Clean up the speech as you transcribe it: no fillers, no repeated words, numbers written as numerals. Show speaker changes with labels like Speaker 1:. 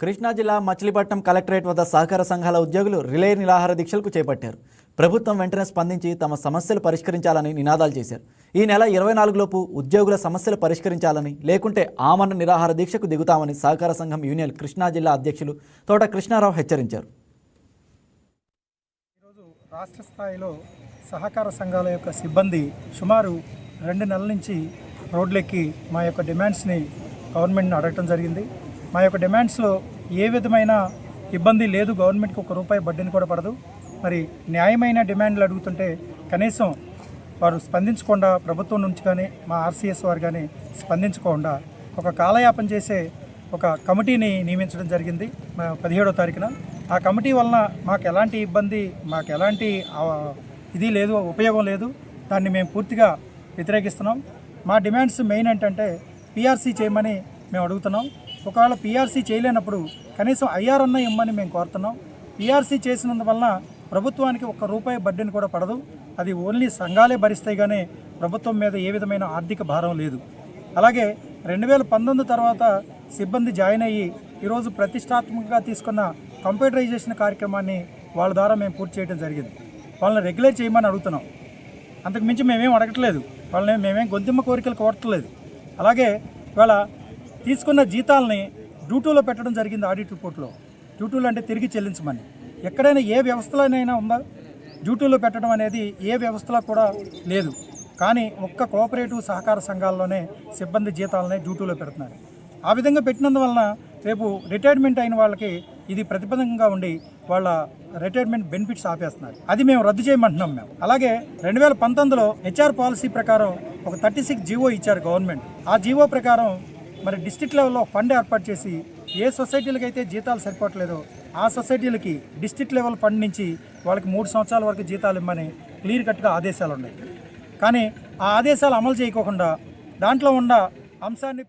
Speaker 1: కృష్ణా జిల్లా మచిలీపట్నం కలెక్టరేట్ వద్ద సహకార సంఘాల ఉద్యోగులు రిలే నిరాహార దీక్షలకు చేపట్టారు. ప్రభుత్వం వెంటనే స్పందించి తమ సమస్యలు పరిష్కరించాలని నినాదాలు చేశారు. ఈ నెల 24లోపు ఉద్యోగుల సమస్యలు పరిష్కరించాలని, లేకుంటే ఆమరణ నిరాహార దీక్షకు దిగుతామని సహకార సంఘం యూనియన్ కృష్ణా జిల్లా అధ్యక్షులు తోట కృష్ణారావు హెచ్చరించారు.
Speaker 2: ఈరోజు రాష్ట్ర స్థాయిలో సహకార సంఘాల యొక్క సిబ్బంది సుమారు 2 నెలల నుంచి రోడ్లెక్కి మా యొక్క డిమాండ్స్ని గవర్నమెంట్ని అడగటం జరిగింది. మా యొక్క డిమాండ్స్లో ఏ విధమైన ఇబ్బంది లేదు, గవర్నమెంట్కి ₹1 బడ్డీని కూడా పడదు. మరి న్యాయమైన డిమాండ్లు అడుగుతుంటే కనీసం వారు స్పందించకుండా, ప్రభుత్వం నుంచి కానీ మా ఆర్సీఎస్ వారు కానీ స్పందించకుండా ఒక కాలయాపన చేసే ఒక కమిటీని నియమించడం జరిగింది 17వ తారీఖున. ఆ కమిటీ వలన మాకు ఎలాంటి ఇబ్బంది, మాకు ఎలాంటి ఇది లేదు, ఉపయోగం లేదు. దాన్ని మేము పూర్తిగా వ్యతిరేకిస్తున్నాం. మా డిమాండ్స్ మెయిన్ ఏంటంటే పీఆర్సీ చేయమని మేము అడుగుతున్నాం. ఒకవేళ పీఆర్సీ చేయలేనప్పుడు కనీసం ఐఆర్ అన్న ఇమ్మని మేము కోరుతున్నాం. పీఆర్సీ చేసినందువలన ప్రభుత్వానికి ₹1 బడ్డీని కూడా పడదు. అది ఓన్లీ సంఘాలే భరిస్తాయి, కానీ ప్రభుత్వం మీద ఏ విధమైన ఆర్థిక భారం లేదు. అలాగే 2019 తర్వాత సిబ్బంది జాయిన్ అయ్యి ఈరోజు ప్రతిష్టాత్మకంగా తీసుకున్న కంప్యూటరైజేషన్ కార్యక్రమాన్ని వాళ్ళ ద్వారా మేము పూర్తి చేయడం జరిగింది. వాళ్ళని రెగ్యులేట్ చేయమని అడుగుతున్నాం. అంతకుమించి మేమేం అడగట్లేదు, వాళ్ళని మేమేం గొంతుమ్మ కోరికలు కోరట్లేదు. అలాగే ఇవాళ తీసుకున్న జీతాలని డ్యూటీలో పెట్టడం జరిగింది. ఆడిట్ రిపోర్ట్లో డ్యూటీలు అంటే తిరిగి చెల్లించమని ఎక్కడైనా ఏ వ్యవస్థలోనైనా ఉందా? డ్యూటీలో పెట్టడం అనేది ఏ వ్యవస్థలో కూడా లేదు. కానీ ఒక్క కోఆపరేటివ్ సహకార సంఘాల్లోనే సిబ్బంది జీతాలనే డ్యూటీలో పెడుతున్నారు. ఆ విధంగా పెట్టినందువలన రేపు రిటైర్మెంట్ అయిన వాళ్ళకి ఇది ప్రతిబంధకంగా ఉండి వాళ్ళ రిటైర్మెంట్ బెనిఫిట్స్ ఆపేస్తున్నారు. అది మేము రద్దు చేయమంటున్నాం మేము. అలాగే 2019లో హెచ్ఆర్ పాలసీ ప్రకారం ఒక 36 జీవో ఇచ్చారు గవర్నమెంట్. ఆ జీవో ప్రకారం మరి డిస్ట్రిక్ట్ లెవెల్లో ఫండ్ ఏర్పాటు చేసి ఏ సొసైటీలకు అయితే జీతాలు సరిపోవట్లేదో ఆ సొసైటీలకి డిస్ట్రిక్ట్ లెవెల్ ఫండ్ నుంచి వాళ్ళకి 3 సంవత్సరాల వరకు జీతాలు ఇవ్వమని క్లియర్ కట్గా ఆదేశాలు ఉన్నాయి. కానీ ఆ ఆదేశాలు అమలు చేయకోకుండా దాంట్లో ఉన్న అంశాన్ని